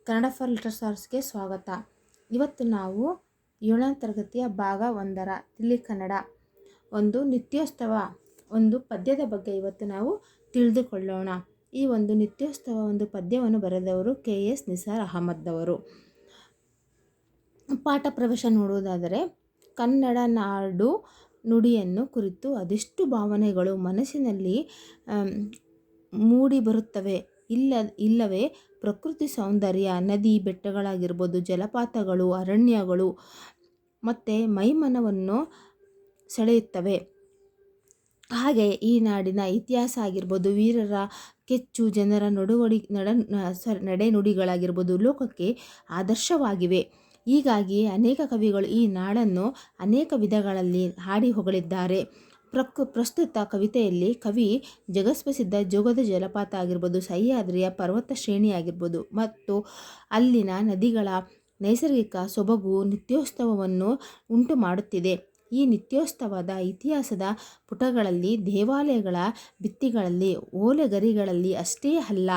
Kannada for ಲಿಟರರ್ಸ್ಗೆ ಸ್ವಾಗತ. ಇವತ್ತು ನಾವು 7ನೇ ತರಗತಿಯ ಭಾಗ 1ರ ತಿಳಿ ಕನ್ನಡ ಒಂದು ನಿತ್ಯೋತ್ಸವ ಒಂದು ಪದ್ಯದ ಬಗ್ಗೆ ಇವತ್ತು ನಾವು ತಿಳಿದುಕೊಳ್ಳೋಣ. ಈ ಒಂದು ನಿತ್ಯೋತ್ಸವ ಒಂದು ಪದ್ಯವನ್ನು ಬರೆದವರು KS ನಿಸಾರ್ ಅಹಮದ್ ಅವರು. ಪಾಠ ಪ್ರವೇಶ ನೋಡುವುದಾದರೆ, ಕನ್ನಡ ನಾಡು ನುಡಿಯನ್ನು ಕುರಿತು ಅದೆಷ್ಟು ಭಾವನೆಗಳು ಮನಸ್ಸಿನಲ್ಲಿ ಮೂಡಿ ಬರುತ್ತವೆ. ಇಲ್ಲವೇ ಪ್ರಕೃತಿ ಸೌಂದರ್ಯ, ನದಿ ಬೆಟ್ಟಗಳಾಗಿರ್ಬೋದು, ಜಲಪಾತಗಳು, ಅರಣ್ಯಗಳು ಮತ್ತು ಮೈಮನವನ್ನು ಸೆಳೆಯುತ್ತವೆ. ಹಾಗೆ ಈ ನಾಡಿನ ಇತಿಹಾಸ ಆಗಿರ್ಬೋದು, ವೀರರ ಕೆಚ್ಚು, ಜನರ ನಡೆನುಡಿಗಳಾಗಿರ್ಬೋದು ಲೋಕಕ್ಕೆ ಆದರ್ಶವಾಗಿವೆ. ಹೀಗಾಗಿ ಅನೇಕ ಕವಿಗಳು ಈ ನಾಡನ್ನು ಅನೇಕ ವಿಧಗಳಲ್ಲಿ ಹಾಡಿ ಹೊಗಳಿದ್ದಾರೆ. ಪ್ರಸ್ತುತ ಕವಿತೆಯಲ್ಲಿ ಕವಿ ಜಗತ್ಪ್ರಸಿದ್ಧ ಜೋಗದ ಜಲಪಾತ ಆಗಿರ್ಬೋದು, ಸಹ್ಯಾದ್ರಿಯ ಪರ್ವತ ಶ್ರೇಣಿ ಆಗಿರ್ಬೋದು ಮತ್ತು ಅಲ್ಲಿನ ನದಿಗಳ ನೈಸರ್ಗಿಕ ಸೊಬಗು ನಿತ್ಯೋತ್ಸವವನ್ನು ಉಂಟು ಮಾಡುತ್ತಿದೆ. ಈ ನಿತ್ಯೋತ್ಸವದ ಇತಿಹಾಸದ ಪುಟಗಳಲ್ಲಿ, ದೇವಾಲಯಗಳ ಭಿತ್ತಿಗಳಲ್ಲಿ, ಓಲೆಗರಿಗಳಲ್ಲಿ ಅಷ್ಟೇ ಅಲ್ಲ,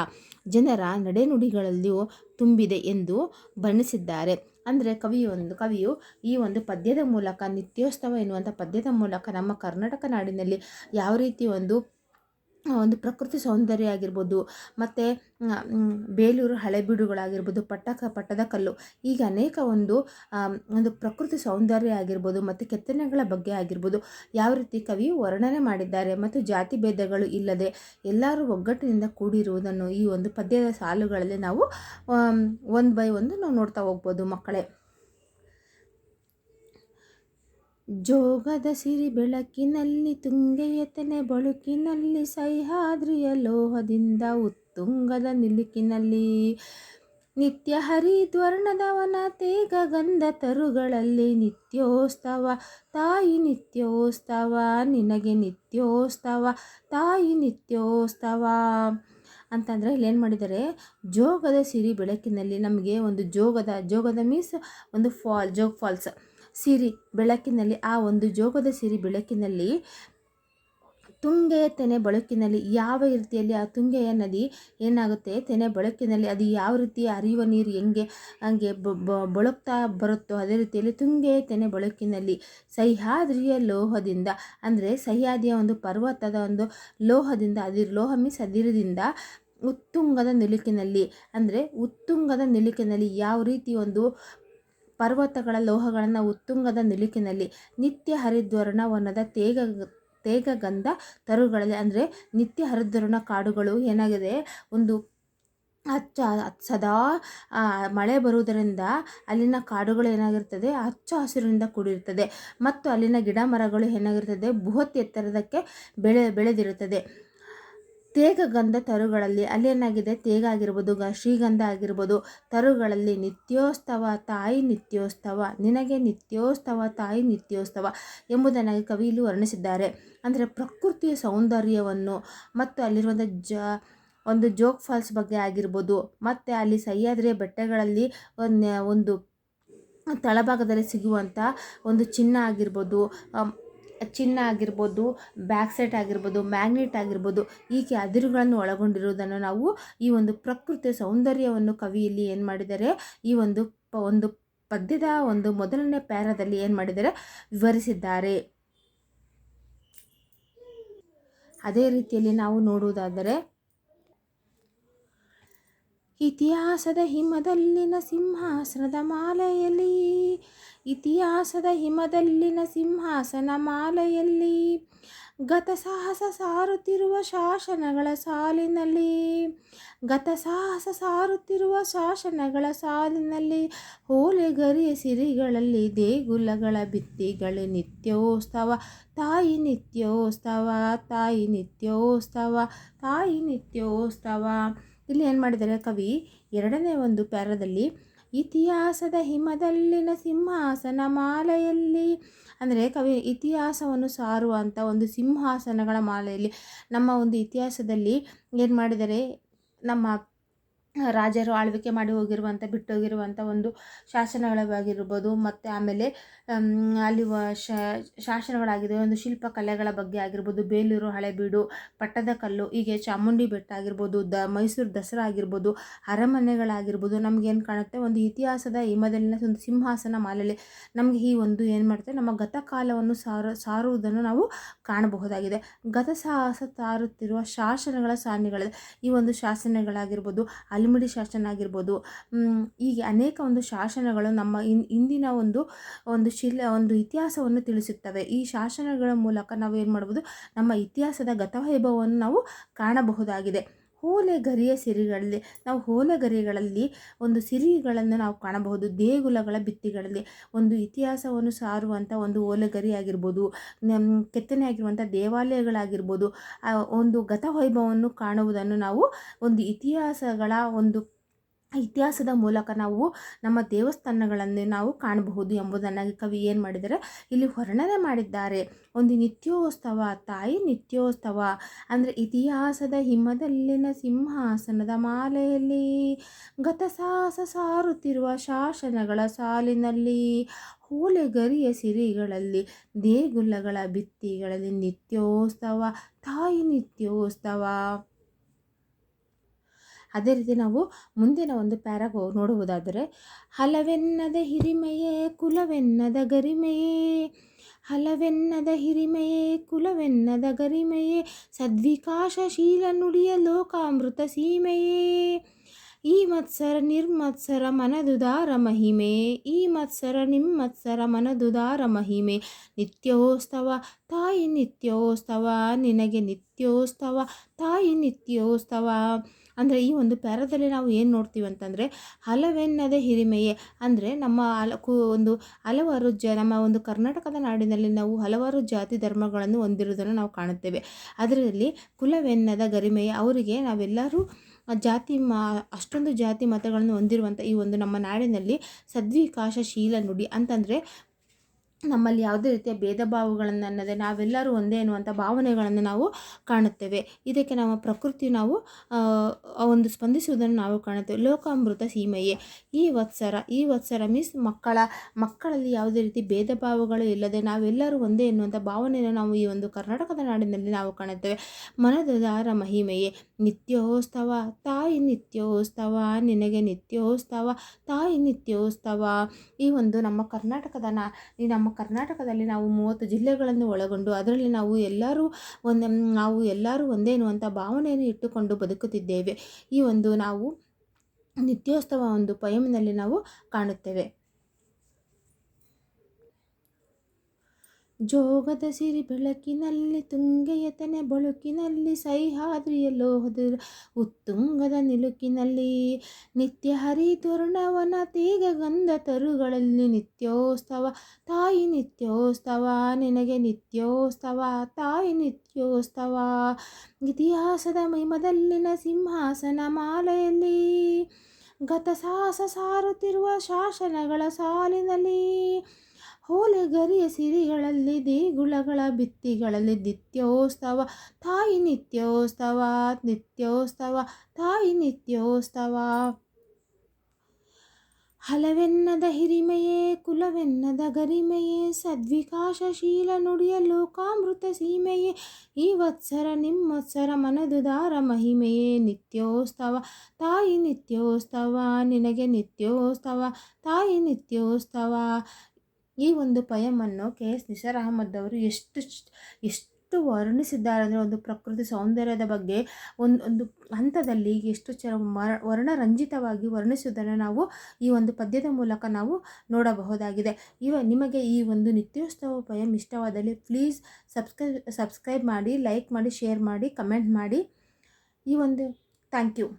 ಜನರ ನಡೆನುಡಿಗಳಲ್ಲಿಯೂ ತುಂಬಿದೆ ಎಂದು ಬಣ್ಣಿಸಿದ್ದಾರೆ. ಅಂದರೆ ಕವಿಯು ಈ ಒಂದು ಪದ್ಯದ ಮೂಲಕ, ನಿತ್ಯೋತ್ಸವ ಎನ್ನುವಂಥ ಪದ್ಯದ ಮೂಲಕ ನಮ್ಮ ಕರ್ನಾಟಕ ನಾಡಿನಲ್ಲಿ ಯಾವ ರೀತಿ ಒಂದು ಪ್ರಕೃತಿ ಸೌಂದರ್ಯ ಆಗಿರ್ಬೋದು, ಮತ್ತು ಬೇಲೂರು ಹಳೆಬೀಡುಗಳಾಗಿರ್ಬೋದು, ಪಟ್ಟದಕಲ್ಲು, ಈಗ ಅನೇಕ ಒಂದು ಪ್ರಕೃತಿ ಸೌಂದರ್ಯ ಆಗಿರ್ಬೋದು ಮತ್ತು ಕೆತ್ತನೆಗಳ ಬಗ್ಗೆ ಆಗಿರ್ಬೋದು ಯಾವ ರೀತಿ ಕವಿ ವರ್ಣನೆ ಮಾಡಿದ್ದಾರೆ. ಮತ್ತು ಜಾತಿ ಭೇದಗಳು ಇಲ್ಲದೆ ಎಲ್ಲರೂ ಒಗ್ಗಟ್ಟಿನಿಂದ ಕೂಡಿರುವುದನ್ನು ಈ ಒಂದು ಪದ್ಯದ ಸಾಲುಗಳಲ್ಲಿ ನಾವು ಒಂದು ಬೈ ಒಂದು ನಾವು ನೋಡ್ತಾ ಹೋಗ್ಬೋದು ಮಕ್ಕಳೇ. ಜೋಗದ ಸಿರಿ ಬೆಳಕಿನಲ್ಲಿ, ತುಂಗೆಯ ತೆನೆ ಬಳುಕಿನಲ್ಲಿ, ಸಹ್ಯಾದ್ರಿಯ ಲೋಹದಿಂದ ಉತ್ತುಂಗದ ನಿಲುಕಿನಲ್ಲಿ, ನಿತ್ಯ ಹರಿದ್ವರ್ಣದವನ ತೇಗ ಗಂಧ ತರುಗಳಲ್ಲಿ, ನಿತ್ಯೋತ್ಸವ ತಾಯಿ ನಿತ್ಯೋತ್ಸವ, ನಿನಗೆ ನಿತ್ಯೋತ್ಸವ ತಾಯಿ ನಿತ್ಯೋತ್ಸವ ಅಂತಂದರೆ ಇಲ್ಲೇನು ಮಾಡಿದ್ದಾರೆ, ಜೋಗದ ಸಿರಿ ಬೆಳಕಿನಲ್ಲಿ ನಮಗೆ ಒಂದು ಜೋಗದ ಮೀನ್ಸ್ ಒಂದು ಜೋಗ ಫಾಲ್ಸ್, ಸಿರಿ ಬೆಳಕಿನಲ್ಲಿ, ಆ ಒಂದು ಜೋಗದ ಸಿರಿ ಬೆಳಕಿನಲ್ಲಿ, ತುಂಗೆಯ ತೆನೆ ಬೆಳಕಿನಲ್ಲಿ, ಯಾವ ರೀತಿಯಲ್ಲಿ ಆ ತುಂಗೆಯ ನದಿ ಏನಾಗುತ್ತೆ, ತೆನೆ ಬೆಳಕಿನಲ್ಲಿ ಅದು ಯಾವ ರೀತಿ ಹರಿಯುವ ನೀರು ಹಂಗೆ ಬೆಳಗ್ತಾ ಬರುತ್ತೋ ಅದೇ ರೀತಿಯಲ್ಲಿ ತುಂಗೆಯ ತೆನೆ ಬೆಳಕಿನಲ್ಲಿ, ಸಹ್ಯಾದ್ರಿಯ ಲೋಹದಿಂದ, ಅಂದರೆ ಸಹ್ಯಾದ್ರಿಯ ಒಂದು ಪರ್ವತದ ಒಂದು ಲೋಹದಿಂದ, ಲೋಹ ಮೀನ್ಸ್ ಅದಿರದಿಂದ, ಉತ್ತುಂಗದ ನಿಲುಕಿನಲ್ಲಿ, ಅಂದರೆ ಉತ್ತುಂಗದ ನಿಲುಕಿನಲ್ಲಿ ಯಾವ ರೀತಿ ಒಂದು ಪರ್ವತಗಳ ಲೋಹಗಳನ್ನು ಉತ್ತುಂಗದ ನಿಲುಕಿನಲ್ಲಿ, ನಿತ್ಯ ಹರಿದ್ವರ್ಣ ವನದ ತೇಗ ಗಂಧ ತರುಗಳಲ್ಲಿ, ಅಂದರೆ ನಿತ್ಯ ಹರಿದ್ವರ್ಣ ಕಾಡುಗಳು ಏನಾಗಿದೆ, ಒಂದು ಸದಾ ಮಳೆ ಬರುವುದರಿಂದ ಅಲ್ಲಿನ ಕಾಡುಗಳು ಏನಾಗಿರ್ತದೆ, ಹಚ್ಚ ಹಸಿರಿನಿಂದ ಕೂಡಿರುತ್ತದೆ. ಮತ್ತು ಅಲ್ಲಿನ ಗಿಡ ಮರಗಳು ಏನಾಗಿರ್ತದೆ, ಬೃಹತ್ ಎತ್ತರದಕ್ಕೆ ಬೆಳೆದಿರುತ್ತದೆ. ತೇಗ ಗಂಧ ತರುಗಳಲ್ಲಿ, ಅಲ್ಲೇನಾಗಿದೆ, ತೇಗ ಆಗಿರ್ಬೋದು, ಶ್ರೀಗಂಧ ಆಗಿರ್ಬೋದು, ತರುಗಳಲ್ಲಿ ನಿತ್ಯೋತ್ಸವ ತಾಯಿ ನಿತ್ಯೋತ್ಸವ, ನಿನಗೆ ನಿತ್ಯೋತ್ಸವ ತಾಯಿ ನಿತ್ಯೋತ್ಸವ ಎಂಬುದನ್ನು ಕವಿಯಲ್ಲಿ ವರ್ಣಿಸಿದ್ದಾರೆ. ಅಂದರೆ ಪ್ರಕೃತಿಯ ಸೌಂದರ್ಯವನ್ನು ಮತ್ತು ಅಲ್ಲಿರುವಂಥ ಒಂದು ಜೋಗ್ ಫಾಲ್ಸ್ ಬಗ್ಗೆ ಆಗಿರ್ಬೋದು, ಮತ್ತು ಅಲ್ಲಿ ಸಹ್ಯಾದ್ರಿಯ ಬೆಟ್ಟಗಳಲ್ಲಿ ಒಂದು ತಳಭಾಗದಲ್ಲಿ ಸಿಗುವಂಥ ಒಂದು ಚಿನ್ನ ಆಗಿರ್ಬೋದು, ಬ್ಯಾಕ್ಸೈಟ್ ಆಗಿರ್ಬೋದು, ಮ್ಯಾಗ್ನೆಟ್ ಆಗಿರ್ಬೋದು, ಹೀಗೆ ಅದಿರುಗಳನ್ನು ಒಳಗೊಂಡಿರುವುದನ್ನು ನಾವು ಈ ಒಂದು ಪ್ರಕೃತಿಯ ಸೌಂದರ್ಯವನ್ನು ಕವಿಯಲ್ಲಿ ಏನು ಮಾಡಿದ್ದಾರೆ, ಈ ಒಂದು ಪದ್ಯದ ಒಂದು ಮೊದಲನೇ ಪ್ಯಾರಾದಲ್ಲಿ ಏನು ಮಾಡಿದ್ದಾರೆ, ವಿವರಿಸಿದ್ದಾರೆ. ಅದೇ ರೀತಿಯಲ್ಲಿ ನಾವು ನೋಡುವುದಾದರೆ, ಇತಿಹಾಸದ ಹಿಮದಲ್ಲಿನ ಸಿಂಹಾಸನದ ಮಾಲೆಯಲ್ಲಿ, ಇತಿಹಾಸದ ಹಿಮದಲ್ಲಿನ ಸಿಂಹಾಸನ ಮಾಲೆಯಲ್ಲಿ, ಗತ ಸಾಹಸ ಸಾರುತ್ತಿರುವ ಶಾಸನಗಳ ಸಾಲಿನಲ್ಲಿ, ಗತ ಸಾಹಸ ಸಾರುತ್ತಿರುವ ಶಾಸನಗಳ ಸಾಲಿನಲ್ಲಿ, ಓಲೆಗರಿಯ ಸಿರಿಗಳಲ್ಲಿ, ದೇಗುಲಗಳ ಭಿತ್ತಿಗಳು, ನಿತ್ಯೋತ್ಸವ ತಾಯಿ ನಿತ್ಯೋತ್ಸವ ತಾಯಿ ನಿತ್ಯೋತ್ಸವ ತಾಯಿ ನಿತ್ಯೋತ್ಸವ. ಇಲ್ಲಿ ಏನು ಮಾಡಿದ್ದಾರೆ ಕವಿ, ಎರಡನೇ ಒಂದು ಪ್ಯಾರಾದಲ್ಲಿ, ಇತಿಹಾಸದ ಹಿಮದಲ್ಲಿನ ಸಿಂಹಾಸನ ಮಾಲೆಯಲ್ಲಿ, ಅಂದರೆ ಕವಿ ಇತಿಹಾಸವನ್ನು ಸಾರುವಂಥ ಒಂದು ಸಿಂಹಾಸನಗಳ ಮಾಲೆಯಲ್ಲಿ, ನಮ್ಮ ಒಂದು ಇತಿಹಾಸದಲ್ಲಿ ಏನು ಮಾಡಿದ್ದಾರೆ, ನಮ್ಮ ರಾಜರು ಆಳ್ವಿಕೆ ಮಾಡಿ ಹೋಗಿರುವಂಥ ಬಿಟ್ಟೋಗಿರುವಂಥ ಒಂದು ಶಾಸನಗಳಾಗಿರ್ಬೋದು, ಮತ್ತು ಆಮೇಲೆ ಅಲ್ಲಿ ಶಾಸನಗಳಾಗಿದೆ, ಒಂದು ಶಿಲ್ಪಕಲೆಗಳ ಬಗ್ಗೆ ಆಗಿರ್ಬೋದು, ಬೇಲೂರು ಹಳೆಬೀಡು, ಪಟ್ಟದಕಲ್ಲು, ಹೀಗೆ ಚಾಮುಂಡಿ ಬೆಟ್ಟ ಆಗಿರ್ಬೋದು, ಮೈಸೂರು ದಸರಾ ಆಗಿರ್ಬೋದು, ಅರಮನೆಗಳಾಗಿರ್ಬೋದು, ನಮಗೇನು ಕಾಣುತ್ತೆ, ಒಂದು ಇತಿಹಾಸದ ಹಿಮದಲ್ಲಿನ ಒಂದು ಸಿಂಹಾಸನ ಮಾಲೆಯಲ್ಲಿ ನಮಗೆ ಈ ಒಂದು ಏನು ಮಾಡುತ್ತೆ, ನಮ್ಮ ಗತಕಾಲವನ್ನು ಸಾರುವುದನ್ನು ನಾವು ಕಾಣಬಹುದಾಗಿದೆ. ಗತಸಾಹಸ ಸಾರುತ್ತಿರುವ ಶಾಸನಗಳ ಸಾಲಿಗಳಿದೆ. ಈ ಒಂದು ಶಾಸನಗಳಾಗಿರ್ಬೋದು, ಅಲ್ಮಿಡಿ ಶಾಸನ ಆಗಿರ್ಬೋದು, ಹೀಗೆ ಅನೇಕ ಒಂದು ಶಾಸನಗಳು ನಮ್ಮ ಇಂದಿನ ಒಂದು ಇತಿಹಾಸವನ್ನು ತಿಳಿಸುತ್ತವೆ. ಈ ಶಾಸನಗಳ ಮೂಲಕ ನಾವು ಏನು ಮಾಡ್ಬೋದು, ನಮ್ಮ ಇತಿಹಾಸದ ಗತವೈಭವವನ್ನು ನಾವು ಕಾಣಬಹುದಾಗಿದೆ. ಓಲೆಗರಿಯ ಸಿರಿಗಳಲ್ಲಿ ನಾವು ಓಲೆಗರಿಗಳಲ್ಲಿ ಒಂದು ಸಿರಿಗಳನ್ನು ನಾವು ಕಾಣಬಹುದು. ದೇಗುಲಗಳ ಭಿತ್ತಿಗಳಲ್ಲಿ ಒಂದು ಇತಿಹಾಸವನ್ನು ಸಾರುವಂಥ ಒಂದು ಓಲೆಗರಿ ಆಗಿರ್ಬೋದು, ಕೆತ್ತನೆ ಆಗಿರುವಂಥ ದೇವಾಲಯಗಳಾಗಿರ್ಬೋದು, ಒಂದು ಗತವೈಭವವನ್ನು ಕಾಣುವುದನ್ನು ನಾವು ಒಂದು ಇತಿಹಾಸದ ಮೂಲಕ ನಾವು ನಮ್ಮ ದೇವಸ್ಥಾನಗಳಲ್ಲಿ ನಾವು ಕಾಣಬಹುದು ಎಂಬುದನ್ನು ಕವಿ ಏನು ಮಾಡಿದ್ದಾರೆ, ಇಲ್ಲಿ ವರ್ಣನೆ ಮಾಡಿದ್ದಾರೆ. ಒಂದು ನಿತ್ಯೋತ್ಸವ, ತಾಯಿ ನಿತ್ಯೋತ್ಸವ ಅಂದರೆ ಇತಿಹಾಸದ ಹಿಮದಲ್ಲಿನ ಸಿಂಹಾಸನದ ಮಾಲೆಯಲ್ಲಿ ಗತಸಾಹಸ ಸಾರುತ್ತಿರುವ ಶಾಸನಗಳ ಸಾಲಿನಲ್ಲಿ ಓಲೆಗರಿಯ ಸಿರಿಗಳಲ್ಲಿ ದೇಗುಲಗಳ ಭಿತ್ತಿಗಳಲ್ಲಿ ನಿತ್ಯೋತ್ಸವ, ತಾಯಿ ನಿತ್ಯೋತ್ಸವ. ಅದೇ ರೀತಿ ನಾವು ಮುಂದಿನ ಒಂದು ಪ್ಯಾರಾಗ್ ನೋಡುವುದಾದರೆ, ಹಲವೆನ್ನದ ಹಿರಿಮೆಯೇ ಕುಲವೆನ್ನದ ಗರಿಮೆಯೇ, ಹಲವೆನ್ನದ ಹಿರಿಮೆಯೇ ಕುಲವೆನ್ನದ ಗರಿಮೆಯೇ, ಸದ್ವಿಕಾಸಶೀಲ ನುಡಿಯ ಲೋಕಾಮೃತ ಸೀಮೆಯೇ, ಈ ಮತ್ಸರ ನಿರ್ಮತ್ಸರ ಮನದುದಾರ ಮಹಿಮೆ, ಈ ಮತ್ಸರ ನಿಮ್ಮತ್ಸರ ಮನದುದಾರ ಮಹಿಮೆ, ನಿತ್ಯೋತ್ಸವ ತಾಯಿ ನಿತ್ಯೋತ್ಸವ, ನಿನಗೆ ನಿತ್ಯೋತ್ಸವ ತಾಯಿ ನಿತ್ಯೋತ್ಸವ. ಅಂದರೆ ಈ ಒಂದು ಪ್ಯಾರದಲ್ಲಿ ನಾವು ಏನು ನೋಡ್ತೀವಿ ಅಂತಂದರೆ, ಹಲವೆನ್ನದ ಹಿರಿಮೆಯೇ ಅಂದರೆ ನಮ್ಮ ಹಲವಾರು ನಮ್ಮ ಒಂದು ಕರ್ನಾಟಕದ ನಾಡಿನಲ್ಲಿ ನಾವು ಹಲವಾರು ಜಾತಿ ಧರ್ಮಗಳನ್ನು ಹೊಂದಿರುವುದನ್ನು ನಾವು ಕಾಣುತ್ತೇವೆ. ಅದರಲ್ಲಿ ಕುಲವೆನ್ನದ ಗರಿಮೆಯೇ, ಅವರಿಗೆ ನಾವೆಲ್ಲರೂ ಅಷ್ಟೊಂದು ಜಾತಿ ಮತಗಳನ್ನು ಹೊಂದಿರುವಂಥ ಈ ಒಂದು ನಮ್ಮ ನಾಡಿನಲ್ಲಿ ಸದ್ವಿಕಾಸಶೀಲ ನುಡಿ ಅಂತಂದರೆ ನಮ್ಮಲ್ಲಿ ಯಾವುದೇ ರೀತಿಯ ಭೇದ ಭಾವಗಳನ್ನು ಅನ್ನದೆ ನಾವೆಲ್ಲರೂ ಒಂದೇ ಎನ್ನುವಂಥ ಭಾವನೆಗಳನ್ನು ನಾವು ಕಾಣುತ್ತೇವೆ. ಇದಕ್ಕೆ ನಮ್ಮ ಪ್ರಕೃತಿ ನಾವು ಒಂದು ಸ್ಪಂದಿಸುವುದನ್ನು ನಾವು ಕಾಣುತ್ತೇವೆ. ಲೋಕಾಮೃತ ಸೀಮೆಯೇ, ಈ ವತ್ಸರ ಮೀನ್ಸ್ ಮಕ್ಕಳಲ್ಲಿ ಯಾವುದೇ ರೀತಿ ಭೇದ ಭಾವಗಳು ಇಲ್ಲದೆ ನಾವೆಲ್ಲರೂ ಒಂದೇ ಎನ್ನುವಂಥ ಭಾವನೆಯನ್ನು ನಾವು ಈ ಒಂದು ಕರ್ನಾಟಕದ ನಾಡಿನಲ್ಲಿ ನಾವು ಕಾಣುತ್ತೇವೆ. ಮನದಾರ ಮಹಿಮೆಯೇ, ನಿತ್ಯೋತ್ಸವ ತಾಯಿ ನಿತ್ಯೋತ್ಸವ, ನಿನಗೆ ನಿತ್ಯೋತ್ಸವ ತಾಯಿ ನಿತ್ಯೋತ್ಸವ. ಈ ಒಂದು ನಮ್ಮ ಕರ್ನಾಟಕದಲ್ಲಿ ನಾವು 30 ಜಿಲ್ಲೆಗಳನ್ನು ಒಳಗೊಂಡು ಅದರಲ್ಲಿ ನಾವು ಎಲ್ಲರೂ ಒಂದೇ ಎನ್ನುವಂಥ ಭಾವನೆಯನ್ನು ಇಟ್ಟುಕೊಂಡು ಬದುಕುತ್ತಿದ್ದೇವೆ. ಈ ಒಂದು ನಾವು ನಿತ್ಯೋತ್ಸವ ಒಂದು ಪಯಂನಲ್ಲಿ ನಾವು ಕಾಣುತ್ತೇವೆ. ಜೋಗದ ಸಿರಿ ಬೆಳಕಿನಲ್ಲಿ ತುಂಗೆಯತನೆ ಬಳುಕಿನಲ್ಲಿ ಸಹ್ಯಾದ್ರಿಯ ಲೋಹದ ಉತ್ತುಂಗದ ನಿಲುಕಿನಲ್ಲಿ ನಿತ್ಯ ಹರಿದ್ವರ್ಣವನ ತೇಗ ಗಂಧ ತರುಗಳಲ್ಲಿ ನಿತ್ಯೋತ್ಸವ ತಾಯಿ ನಿತ್ಯೋತ್ಸವ, ನಿನಗೆ ನಿತ್ಯೋತ್ಸವ ತಾಯಿ ನಿತ್ಯೋತ್ಸವ. ಇತಿಹಾಸದ ಮಹಿಮದಲ್ಲಿನ ಸಿಂಹಾಸನ ಮಾಲೆಯಲ್ಲಿ ಗತಸಾಹಸ ಸಾರುತ್ತಿರುವ ಶಾಸನಗಳ ಸಾಲಿನಲ್ಲಿ ಓಲೆಗರಿಯ ಸಿರಿಗಳಲ್ಲಿ ದೇಗುಲಗಳ ಭಿತ್ತಿಗಳಲ್ಲಿ ನಿತ್ಯೋತ್ಸವ ತಾಯಿ ನಿತ್ಯೋತ್ಸವ, ನಿತ್ಯೋತ್ಸವ ತಾಯಿ ನಿತ್ಯೋತ್ಸವ. ಹಲವೆನ್ನದ ಹಿರಿಮೆಯೇ ಕುಲವೆನ್ನದ ಗರಿಮೆಯೇ, ಸದ್ವಿಕಾಸಶೀಲ ನುಡಿಯ ಲೋಕಾಮೃತ ಸೀಮೆಯೇ, ಈ ವತ್ಸರ ನಿಮ್ಮತ್ಸರ ಮನದುದಾರ ಮಹಿಮೆಯೇ, ನಿತ್ಯೋತ್ಸವ ತಾಯಿ ನಿತ್ಯೋತ್ಸವ, ನಿನಗೆ ನಿತ್ಯೋತ್ಸವ ತಾಯಿ ನಿತ್ಯೋತ್ಸವ. ಈ ಒಂದು ಪಯಮನ್ನು KS ನಿಸಾರ್ ಅಹಮದ್ ಅವರು ಎಷ್ಟು ವರ್ಣಿಸಿದ್ದಾರೆ ಅಂದರೆ, ಒಂದು ಪ್ರಕೃತಿ ಸೌಂದರ್ಯದ ಬಗ್ಗೆ ಒಂದು ಹಂತದಲ್ಲಿ ಎಷ್ಟು ವರ್ಣರಂಜಿತವಾಗಿ ವರ್ಣಿಸುವುದನ್ನು ನಾವು ಈ ಒಂದು ಪದ್ಯದ ಮೂಲಕ ನಾವು ನೋಡಬಹುದಾಗಿದೆ. ನಿಮಗೆ ಈ ಒಂದು ನಿತ್ಯೋತ್ಸವ ಪಯಂ ಇಷ್ಟವಾದಲ್ಲಿ ಪ್ಲೀಸ್ ಸಬ್ಸ್ಕ್ರೈಬ್ ಮಾಡಿ, ಲೈಕ್ ಮಾಡಿ, ಶೇರ್ ಮಾಡಿ, ಕಮೆಂಟ್ ಮಾಡಿ. Thank you.